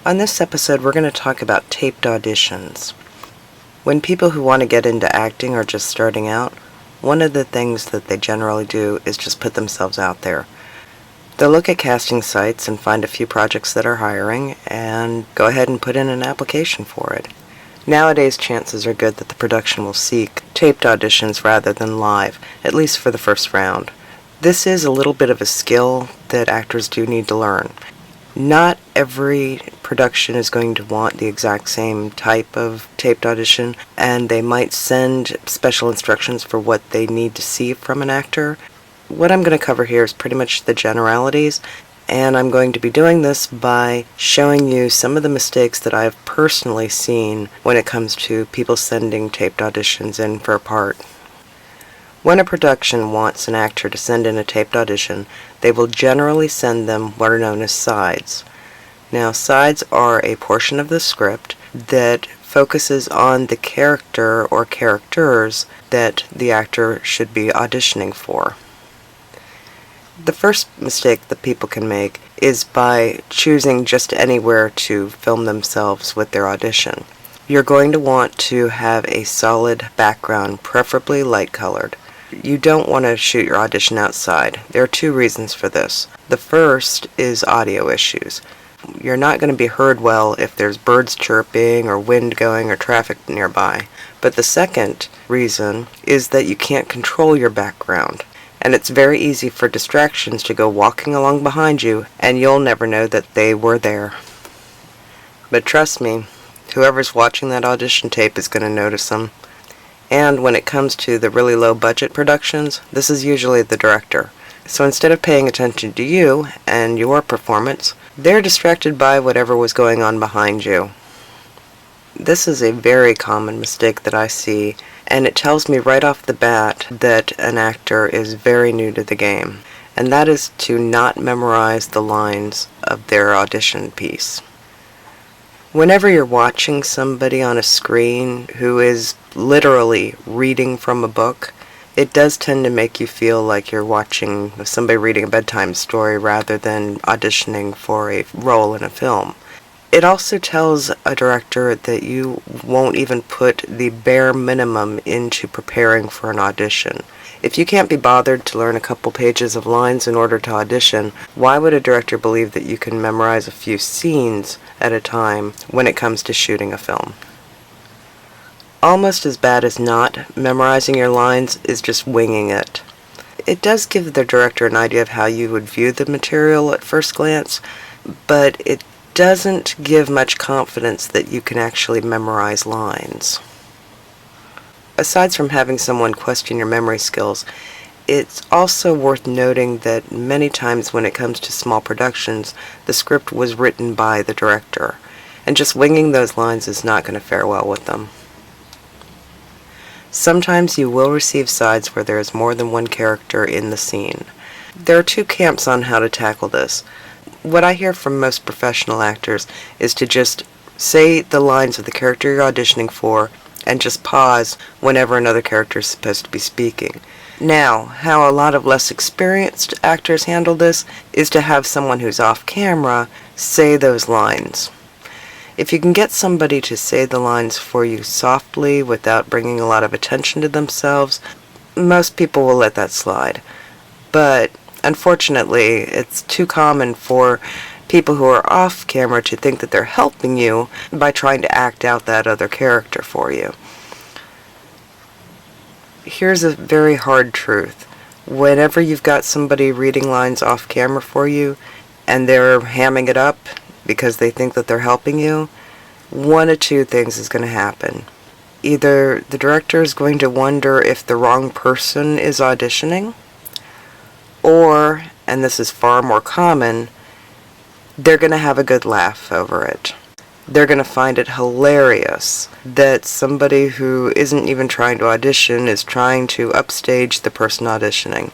On this episode, we're going to talk about taped auditions. When people who want to get into acting are just starting out, one of the things that they generally do is just put themselves out there. They'll look at casting sites and find a few projects that are hiring and go ahead and put in an application for it. Nowadays, chances are good that the production will seek taped auditions rather than live, at least for the first round. This is a little bit of a skill that actors do need to learn. Not every production is going to want the exact same type of taped audition, and they might send special instructions for what they need to see from an actor. What I'm going to cover here is pretty much the generalities, and I'm going to be doing this by showing you some of the mistakes that I've personally seen when it comes to people sending taped auditions in for a part. When a production wants an actor to send in a taped audition, they will generally send them what are known as sides. Now, sides are a portion of the script that focuses on the character or characters that the actor should be auditioning for. The first mistake that people can make is by choosing just anywhere to film themselves with their audition. You're going to want to have a solid background, preferably light-colored. You don't want to shoot your audition outside. There are two reasons for this. The first is audio issues. You're not going to be heard well if there's birds chirping or wind going or traffic nearby. But the second reason is that you can't control your background. And it's very easy for distractions to go walking along behind you, and you'll never know that they were there. But trust me, whoever's watching that audition tape is going to notice them. And when it comes to the really low budget productions, this is usually the director. So instead of paying attention to you and your performance, they're distracted by whatever was going on behind you. This is a very common mistake that I see, and it tells me right off the bat that an actor is very new to the game, and that is to not memorize the lines of their audition piece. Whenever you're watching somebody on a screen who is literally reading from a book, it does tend to make you feel like you're watching somebody reading a bedtime story rather than auditioning for a role in a film. It also tells a director that you won't even put the bare minimum into preparing for an audition. If you can't be bothered to learn a couple pages of lines in order to audition, why would a director believe that you can memorize a few scenes at a time when it comes to shooting a film? Almost as bad as not memorizing your lines is just winging it. It does give the director an idea of how you would view the material at first glance, but it doesn't give much confidence that you can actually memorize lines. Aside from having someone question your memory skills, it's also worth noting that many times when it comes to small productions, the script was written by the director, and just winging those lines is not going to fare well with them. Sometimes you will receive sides where there is more than one character in the scene. There are two camps on how to tackle this. What I hear from most professional actors is to just say the lines of the character you're auditioning for and just pause whenever another character is supposed to be speaking. Now, how a lot of less experienced actors handle this is to have someone who's off camera say those lines. If you can get somebody to say the lines for you softly without bringing a lot of attention to themselves, most people will let that slide. But unfortunately, it's too common for people who are off camera to think that they're helping you by trying to act out that other character for you. Here's a very hard truth. Whenever you've got somebody reading lines off camera for you and they're hamming it up because they think that they're helping you, one of two things is going to happen. Either the director is going to wonder if the wrong person is auditioning, or, and this is far more common, they're going to have a good laugh over it. They're going to find it hilarious that somebody who isn't even trying to audition is trying to upstage the person auditioning.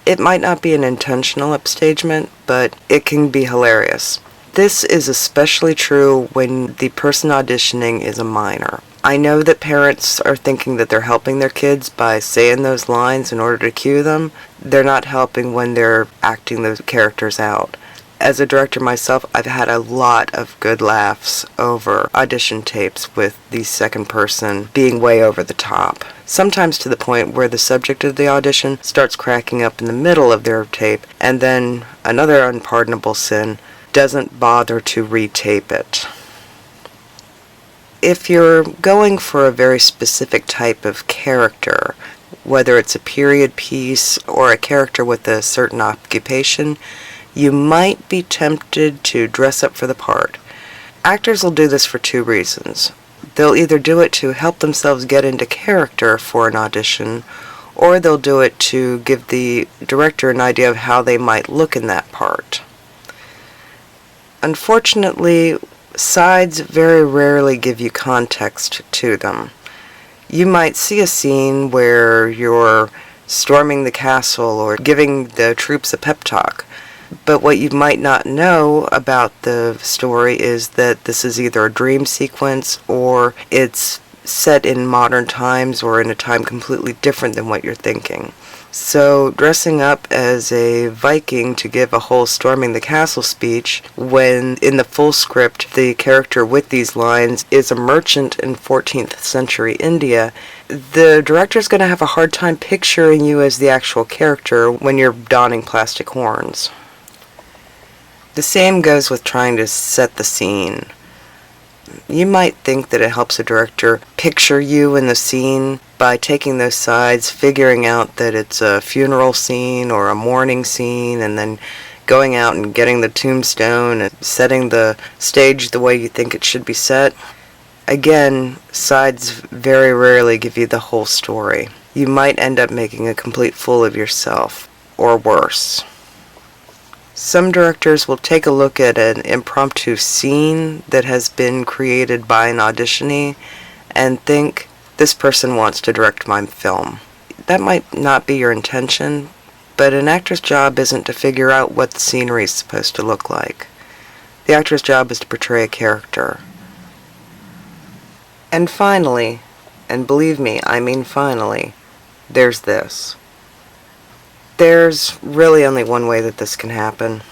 It might not be an intentional upstagement, but it can be hilarious. This is especially true when the person auditioning is a minor. I know that parents are thinking that they're helping their kids by saying those lines in order to cue them. They're not helping when they're acting those characters out. As a director myself, I've had a lot of good laughs over audition tapes with the second person being way over the top. Sometimes to the point where the subject of the audition starts cracking up in the middle of their tape, and then another unpardonable sin, doesn't bother to retape it. If you're going for a very specific type of character, whether it's a period piece or a character with a certain occupation, you might be tempted to dress up for the part. Actors will do this for two reasons. They'll either do it to help themselves get into character for an audition, or they'll do it to give the director an idea of how they might look in that part. Unfortunately, sides very rarely give you context to them. You might see a scene where you're storming the castle or giving the troops a pep talk, but what you might not know about the story is that this is either a dream sequence or it's set in modern times or in a time completely different than what you're thinking. So dressing up as a Viking to give a whole storming the castle speech when in the full script the character with these lines is a merchant in 14th century India, the director's going to have a hard time picturing you as the actual character when you're donning plastic horns. The same goes with trying to set the scene. You might think that it helps a director picture you in the scene by taking those sides, figuring out that it's a funeral scene or a mourning scene, and then going out and getting the tombstone and setting the stage the way you think it should be set. Again, sides very rarely give you the whole story. You might end up making a complete fool of yourself, or worse. Some directors will take a look at an impromptu scene that has been created by an auditionee and think, this person wants to direct my film. That might not be your intention, but an actor's job isn't to figure out what the scenery is supposed to look like. The actor's job is to portray a character. And finally, and believe me, I mean finally, there's this. There's really only one way that this can happen.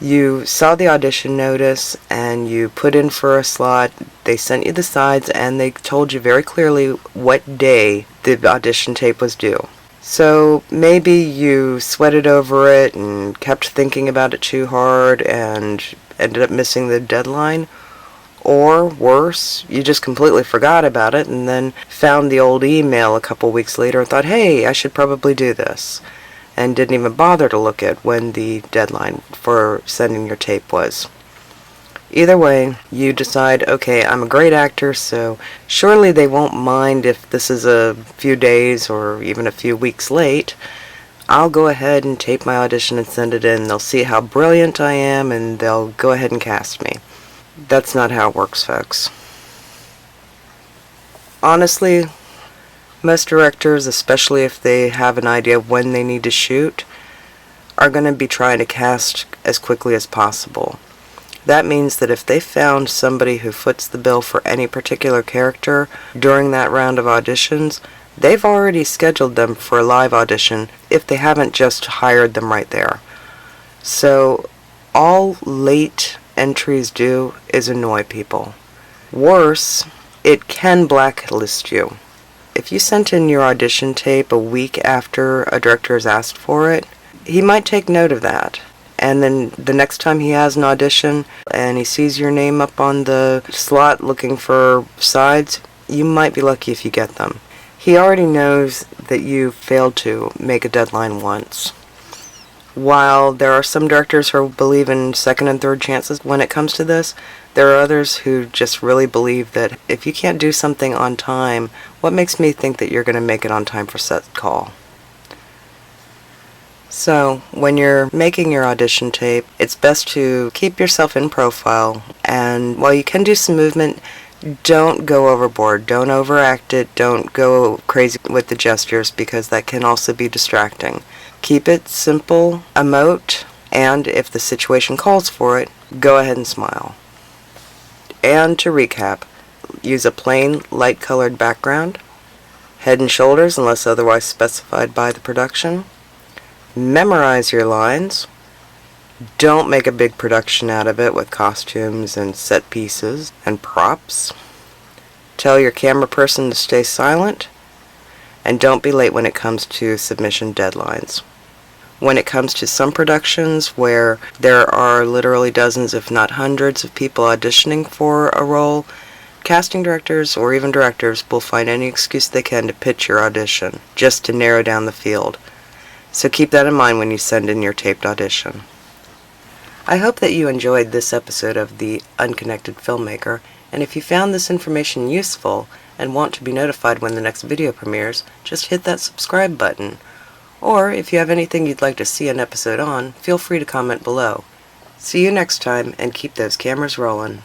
You saw the audition notice and you put in for a slot. They sent you the sides and they told you very clearly what day the audition tape was due. So maybe you sweated over it and kept thinking about it too hard and ended up missing the deadline. Or worse, you just completely forgot about it and then found the old email a couple weeks later and thought, hey, I should probably do this, and didn't even bother to look at when the deadline for sending your tape was. Either way, you decide, okay, I'm a great actor, so surely they won't mind if this is a few days or even a few weeks late. I'll go ahead and tape my audition and send it in. They'll see how brilliant I am and they'll go ahead and cast me. That's not how it works, folks. Honestly, most directors, especially if they have an idea of when they need to shoot, are going to be trying to cast as quickly as possible. That means that if they found somebody who foots the bill for any particular character during that round of auditions, they've already scheduled them for a live audition if they haven't just hired them right there. So all late entries do is annoy people. Worse, it can blacklist you. If you sent in your audition tape a week after a director has asked for it, he might take note of that. And then the next time he has an audition and he sees your name up on the slot looking for sides, you might be lucky if you get them. He already knows that you failed to make a deadline once. While there are some directors who believe in second and third chances when it comes to this, there are others who just really believe that if you can't do something on time, what makes me think that you're going to make it on time for set call? So, when you're making your audition tape, it's best to keep yourself in profile, and while you can do some movement, don't go overboard, don't overact it, don't go crazy with the gestures because that can also be distracting. Keep it simple, emote, and if the situation calls for it, go ahead and smile. And to recap, use a plain, light-colored background, head and shoulders unless otherwise specified by the production, memorize your lines, Don't make a big production out of it with costumes and set pieces and props. Tell your camera person to stay silent, and don't be late when it comes to submission deadlines. When it comes to some productions where there are literally dozens if not hundreds of people auditioning for a role, casting directors or even directors will find any excuse they can to pitch your audition, just to narrow down the field. So keep that in mind when you send in your taped audition. I hope that you enjoyed this episode of the Unconnected Filmmaker, and if you found this information useful and want to be notified when the next video premieres, just hit that subscribe button. Or if you have anything you'd like to see an episode on, feel free to comment below. See you next time, and keep those cameras rolling.